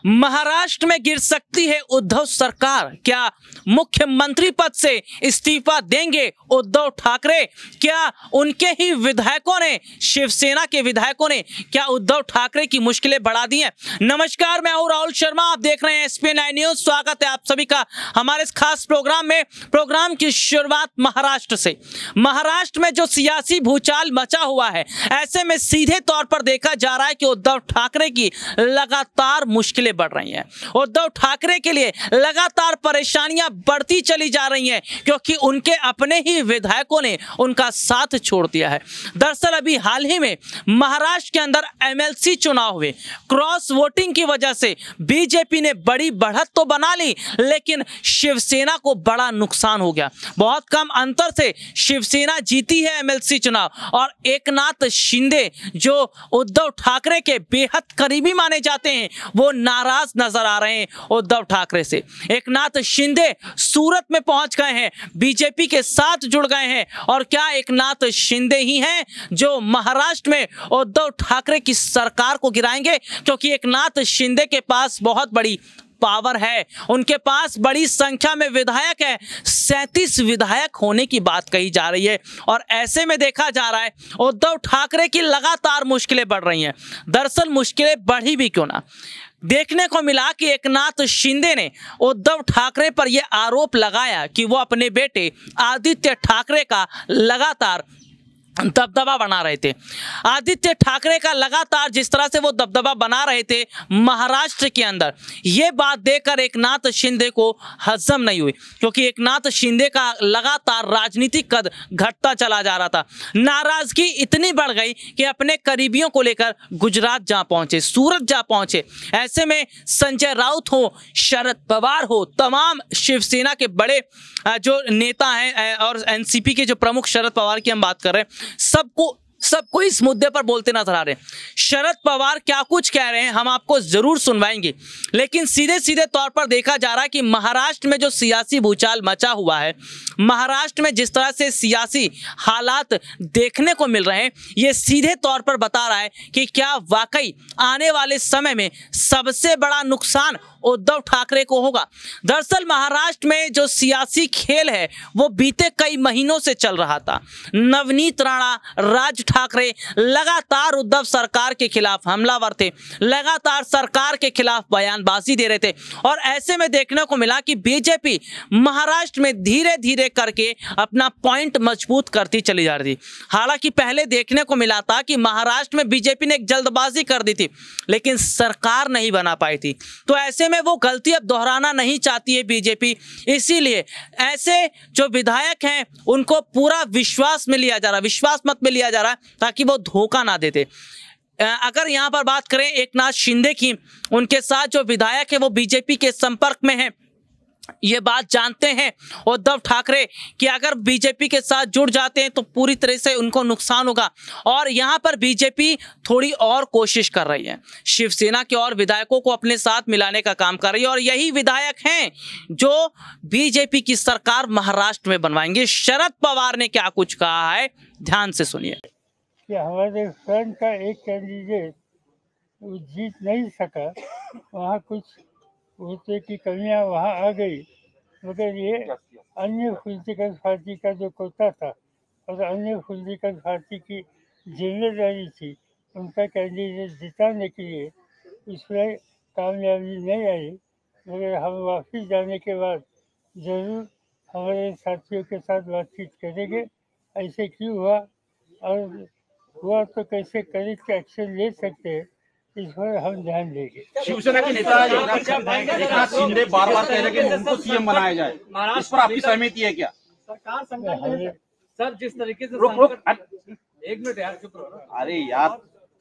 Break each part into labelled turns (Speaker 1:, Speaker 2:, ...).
Speaker 1: महाराष्ट्र में गिर सकती है उद्धव सरकार। क्या मुख्यमंत्री पद से इस्तीफा देंगे उद्धव ठाकरे? क्या उनके ही विधायकों ने, शिवसेना के विधायकों ने, क्या उद्धव ठाकरे की मुश्किलें बढ़ा दी हैं? नमस्कार, मैं हूं राहुल शर्मा, आप देख रहे हैं SPN9 न्यूज। स्वागत है आप सभी का हमारे इस खास प्रोग्राम में। प्रोग्राम की शुरुआत महाराष्ट्र से। महाराष्ट्र में जो सियासी भूचाल मचा हुआ है, ऐसे में सीधे तौर पर देखा जा रहा है कि उद्धव ठाकरे की लगातार मुश्किलें बढ़ रही हैं। उद्धव ठाकरे के लिए लगातार परेशानियां बढ़ती चली जा रही हैं, क्योंकि उनके अपने ही विधायकों ने उनका साथ छोड़ दिया है। दरअसल अभी हाल ही में महाराष्ट्र के अंदर MLC चुनाव हुए। क्रॉस वोटिंग की वजह से बीजेपी ने बड़ी बढ़त तो बना ली, लेकिन शिवसेना को बड़ा नुकसान हो गया। बहुत कम अंतर से शिवसेना जीती है MLC चुनाव, और एकनाथ शिंदे जो उद्धव ठाकरे के बेहद करीबी माने जाते हैं, वो नाराज नजर आ रहे हैं उद्धव ठाकरे से। एकनाथ शिंदे सूरत में पहुंच गए हैं, बीजेपी के साथ जुड़ गए हैं। और क्या एकनाथ शिंदे ही हैं जो महाराष्ट्र में उद्धव ठाकरे की सरकार को गिराएंगे? क्योंकि एकनाथ शिंदे के पास बहुत बड़ी पावर है, उनके पास बड़ी संख्या में विधायक है। 37 विधायक होने की बात कही जा रही है, और ऐसे में देखा जा रहा है उद्धव ठाकरे की लगातार मुश्किलें बढ़ रही हैं। दरअसल मुश्किलें बढ़ी भी क्यों ना, देखने को मिला कि एकनाथ शिंदे ने उद्धव ठाकरे पर यह आरोप लगाया कि वो अपने बेटे आदित्य ठाकरे का लगातार दबदबा बना रहे थे। आदित्य ठाकरे का लगातार जिस तरह से वो दबदबा बना रहे थे महाराष्ट्र के अंदर, ये बात देखकर एकनाथ शिंदे को हजम नहीं हुई, क्योंकि एकनाथ शिंदे का लगातार राजनीतिक कद घटता चला जा रहा था। नाराजगी इतनी बढ़ गई कि अपने करीबियों को लेकर गुजरात जा पहुंचे, सूरत जा पहुंचे। ऐसे में संजय राउत हो, शरद पवार हो, तमाम शिवसेना के बड़े जो नेता हैं और NCP के जो प्रमुख शरद पवार की हम बात कर रहे हैं, सबको इस मुद्दे पर बोलते नजर आ रहे हैं। शरद पवार क्या कुछ कह रहे हैं हम आपको जरूर सुनवाएंगे, लेकिन सीधे सीधे तौर पर देखा जा रहा है कि महाराष्ट्र में जो सियासी भूचाल मचा हुआ है, महाराष्ट्र में जिस तरह से सियासी हालात देखने को मिल रहे हैं, ये सीधे तौर पर बता रहा है कि क्या वाकई आने वाले समय में सबसे बड़ा नुकसान उद्धव ठाकरे को होगा। दरअसल महाराष्ट्र में जो सियासी खेल है वो बीते कई महीनों से चल रहा था। नवनीत राणा, राज ठाकरे लगातार उद्धव सरकार के खिलाफ हमलावर थे, लगातार सरकार के खिलाफ बयानबाजी दे रहे थे, और ऐसे में देखने को मिला कि बीजेपी महाराष्ट्र में धीरे धीरे करके अपना पॉइंट मजबूत करती चली जा रही थी। हालांकि पहले देखने को मिला था कि महाराष्ट्र में बीजेपी ने एक जल्दबाजी कर दी थी, लेकिन सरकार नहीं बना पाई थी। तो ऐसे में वो गलती अब दोहराना नहीं चाहती है बीजेपी, इसीलिए ऐसे जो विधायक हैं उनको पूरा विश्वास में लिया जा रहा है, विश्वास मत में लिया जा रहा है, ताकि वो धोखा ना देते। अगर यहां पर बात करें एकनाथ शिंदे की, उनके साथ जो विधायक है वो बीजेपी के संपर्क में है। ये बात जानते हैं उद्धव ठाकरे कि अगर बीजेपी के साथ जुड़ जाते हैं तो पूरी तरह से उनको नुकसान होगा, और यहां पर बीजेपी थोड़ी और कोशिश कर रही है, शिवसेना के और विधायकों को अपने साथ मिलाने का काम कर रही है, और यही विधायक हैं जो बीजेपी की सरकार महाराष्ट्र में बनवाएंगे। शरद पवार ने क्या कुछ कहा है, ध्यान से सुनिए।
Speaker 2: कि हमारे फ्रेंड का एक कैंडिडेट वो जीत नहीं सका, वहाँ कुछ वोटे की कमियां वहाँ आ गई, मगर ये अन्य पॉलिटिकल पार्टी का जो कोटा था और अन्य पॉलिटिकल पार्टी की जिम्मेदारी थी उनका कैंडिडेट जिताने के लिए, उसमें कामयाबी नहीं आई। मगर हम वापस जाने के बाद ज़रूर हमारे साथियों के साथ बातचीत करेंगे, ऐसे क्यों हुआ और हुआ तो कैसे करेक्ट एक्शन ले सकते हैं, इस पर हम ध्यान देंगे।
Speaker 3: शिवसेना के नेता एकनाथ शिंदे बार बार कह रहे हैं कि उनको सीएम बनाया जाए, इस पर आपकी सहमति है क्या?
Speaker 4: सरकार संकट सर, जिस तरीके से एक मिनट यार, चुप रहो।
Speaker 3: अरे यार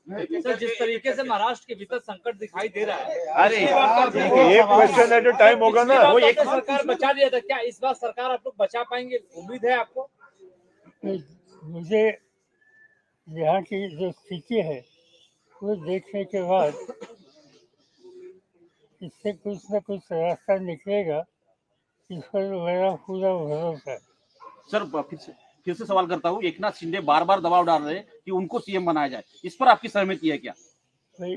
Speaker 4: सर, जिस तरीके से महाराष्ट्र के भीतर संकट दिखाई दे रहा है,
Speaker 3: अरे
Speaker 5: एक क्वेश्चन एट अ टाइम होगा ना।
Speaker 4: वो एक सरकार बचा दिया था, क्या इस बार सरकार आप लोग बचा पाएंगे? उम्मीद है आपको?
Speaker 2: मुझे यहाँ की जो स्थिति है वो देखने के बाद इससे कुछ न कुछ रास्ता निकलेगा, इस पर मेरा पूरा भरोसा है।
Speaker 3: सर फिर से सवाल करता हूँ, एकनाथ शिंदे बार बार दबाव डाल रहे हैं कि उनको सीएम बनाया जाए, इस पर आपकी सहमति है क्या?
Speaker 2: भाई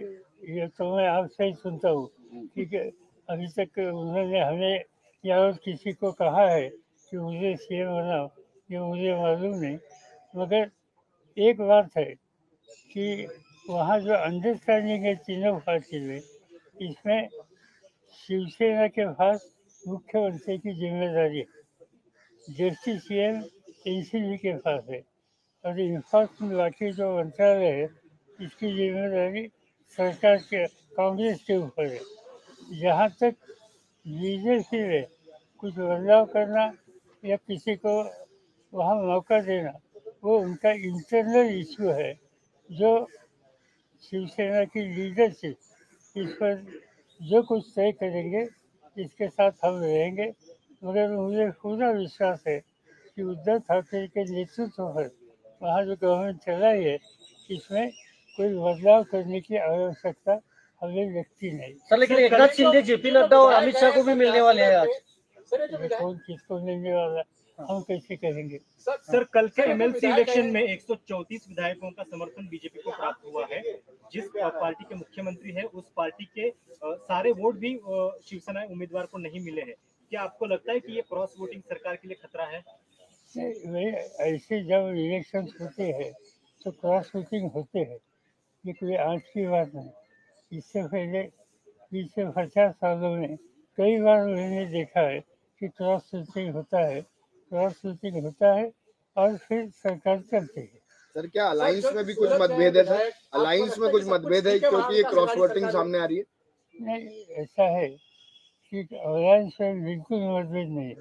Speaker 2: ये तो मैं आपसे ही सुनता हूँ, ठीक है, अभी तक उन्होंने हमें या और किसी को कहा है कि मुझे सीएम बनाओ, ये मुझे मालूम नहीं। मगर एक बात है कि वहाँ जो अंडरस्टैंडिंग है तीनों पार्टी में, इसमें शिवसेना के पास मुख्यमंत्री की जिम्मेदारी है, डिप्टी सीएम एनसीपी के पास है, और इन्फास्ट बाकी जो मंत्रालय है इसकी जिम्मेदारी सरकार के कांग्रेस के ऊपर है। जहाँ तक बीजेपी में कुछ बदलाव करना या किसी को वहाँ मौका देना, वो उनका इंटरनल इशू है, जो शिवसेना की लीडरशिप इस पर जो कुछ तय करेंगे इसके साथ हम रहेंगे। मगर मुझे पूरा विश्वास है कि उद्धव ठाकरे के नेतृत्व पर वहाँ जो गवर्नमेंट चलाई है, इसमें कोई बदलाव करने की आवश्यकता हमें लगती नहीं।
Speaker 6: सर लेकिन एकनाथ शिंदे, जेपी नड्डा और अमित शाह को भी मिलने वाले हैं आज।
Speaker 2: कौन किसको मिलने वाला, हम कैसे कहेंगे?
Speaker 7: सर कल के एमएलसी इलेक्शन में 134 विधायकों का समर्थन बीजेपी को प्राप्त हुआ है। जिस पार्टी के मुख्यमंत्री है उस पार्टी के सारे वोट भी शिवसेना उम्मीदवार को नहीं मिले हैं। क्या आपको लगता है कि ये क्रॉस वोटिंग सरकार के लिए खतरा है?
Speaker 2: नहीं, ऐसे जब इलेक्शन होते हैं तो क्रॉस वोटिंग होते हैं, ये कोई आज की बात नहीं। इससे पहले 20-50 सालों में कई बार मैंने देखा है कि क्रॉस वोटिंग होता है, और फिर सरकार चलती है।
Speaker 8: सर क्या अलायंस में भी कुछ मतभेद है? सर अलायंस में कुछ मतभेद है क्योंकि ये क्रॉस वोटिंग सामने आ रही है?
Speaker 2: नहीं, ऐसा है कि अलायंस में बिल्कुल मतभेद नहीं है।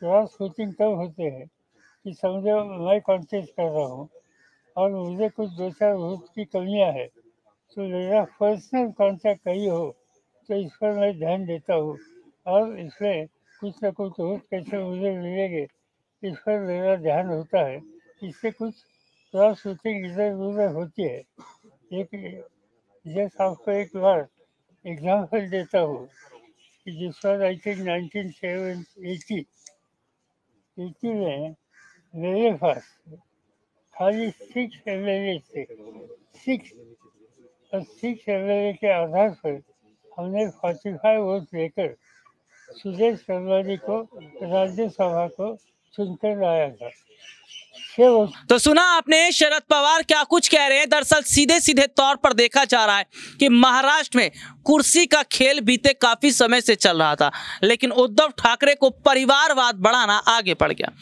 Speaker 2: क्रॉस वोटिंग तब होते हैं कि समझो मैं कॉन्टेस्ट कर रहा हूँ और मुझे कुछ 2-4 वोट की कमियाँ है, तो मेरा पर्सनल कॉन्टैक्ट कहीं हो तो इस पर मैं ध्यान देता हूँ, और इसमें कुछ न कुछ वोट कैसे मुझे मिलेंगे इस पर मेरा ध्यान होता है। इससे कुछ क्रॉस वोटिंग इधर उधर होती है। जैसे आपको एक बार एग्जाम्पल देता हूँ कि जिस बार आई थिंक 1980 में मेरे पास खाली 6 MLA थे, 6 MLA के आधार पर हमने 45 वोट लेकर सुदेश करवानी को राज्यसभा को चुनकर लाया था।
Speaker 1: तो सुना आपने शरद पवार क्या कुछ कह रहे हैं। दरअसल सीधे सीधे तौर पर देखा जा रहा है कि महाराष्ट्र में कुर्सी का खेल बीते काफी समय से चल रहा था, लेकिन उद्धव ठाकरे को परिवारवाद बढ़ाना आगे पड़ गया।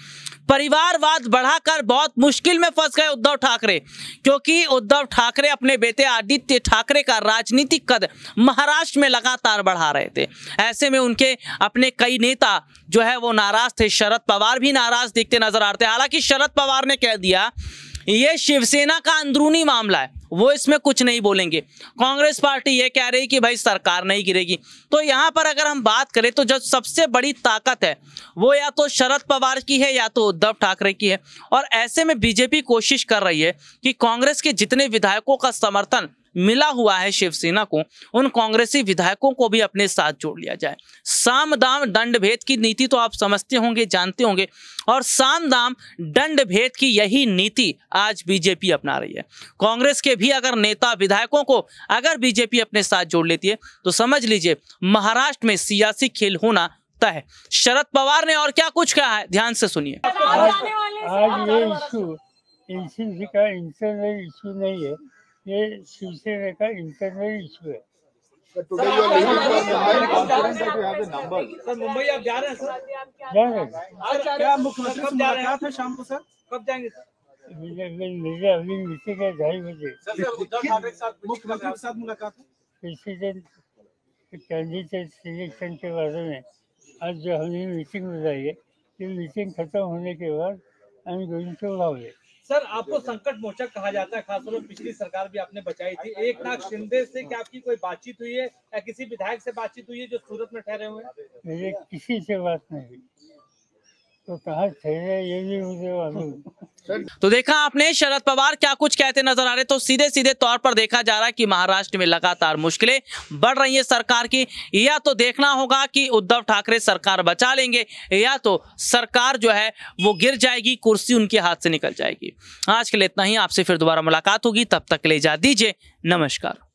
Speaker 1: परिवारवाद बढ़ाकर बहुत मुश्किल में फंस गए उद्धव ठाकरे, क्योंकि उद्धव ठाकरे अपने बेटे आदित्य ठाकरे का राजनीतिक कद महाराष्ट्र में लगातार बढ़ा रहे थे। ऐसे में उनके अपने कई नेता जो है वो नाराज थे। शरद पवार भी नाराज दिखते नजर आ रहे थे। हालांकि शरद पवार ने कह दिया ये शिवसेना का अंदरूनी मामला है, वो इसमें कुछ नहीं बोलेंगे। कांग्रेस पार्टी ये कह रही कि भाई सरकार नहीं गिरेगी। तो यहाँ पर अगर हम बात करें तो जो सबसे बड़ी ताकत है वो या तो शरद पवार की है या तो उद्धव ठाकरे की है। और ऐसे में बीजेपी कोशिश कर रही है कि कांग्रेस के जितने विधायकों का समर्थन मिला हुआ है शिवसेना को, उन कांग्रेसी विधायकों को भी अपने साथ जोड़ लिया जाए। साम दाम दंड भेद की नीति तो आप समझते होंगे, जानते होंगे, और साम दाम दंड भेद की यही नीति आज बीजेपी अपना रही है। कांग्रेस के भी अगर नेता विधायकों को अगर बीजेपी अपने साथ जोड़ लेती है तो समझ लीजिए महाराष्ट्र में सियासी खेल होना तय है। शरद पवार ने और क्या कुछ कहा है, ध्यान से सुनिए।
Speaker 2: आज ये इशू एनसीपी का इंटरनल इशू नहीं है, ये शिवसेना का इंटरनल इशू है।
Speaker 7: सर मुंबई आप जा रहे हैं? सर
Speaker 3: क्या मुख्यमंत्री से मुलाकात है शाम को? सर
Speaker 7: कब जाएंगे?
Speaker 2: मेरे अभी मीटिंग है 2:30 बजे।
Speaker 3: मुख्यमंत्री के साथ मुलाकात है।
Speaker 2: प्रेसिडेंट कैंडिडेट सिलेक्शन के बारे में आज जो हमने मीटिंग बुलाई है, ये मीटिंग खत्म होने के बाद I am going to Lahore.
Speaker 7: Sir आपको संकट मोचक कहा जाता है, खासतौर पर पिछली सरकार भी आपने बचाई थी। एकनाथ शिंदे से क्या आपकी कोई बातचीत हुई है या किसी विधायक से बातचीत हुई है जो सूरत में ठहरे हुए हैं?
Speaker 2: मेरे किसी से बात नहीं हुई, तो कहाँ ठहरे ये भी मुझे मालूम।
Speaker 1: तो देखा आपने शरद पवार क्या कुछ कहते नजर आ रहे। तो सीधे सीधे तौर पर देखा जा रहा है कि महाराष्ट्र में लगातार मुश्किलें बढ़ रही है सरकार की। या तो देखना होगा कि उद्धव ठाकरे सरकार बचा लेंगे या तो सरकार जो है वो गिर जाएगी, कुर्सी उनके हाथ से निकल जाएगी। आज के लिए इतना ही, आपसे फिर दोबारा मुलाकात होगी, तब तक के लिए इजाजत दीजिए, नमस्कार।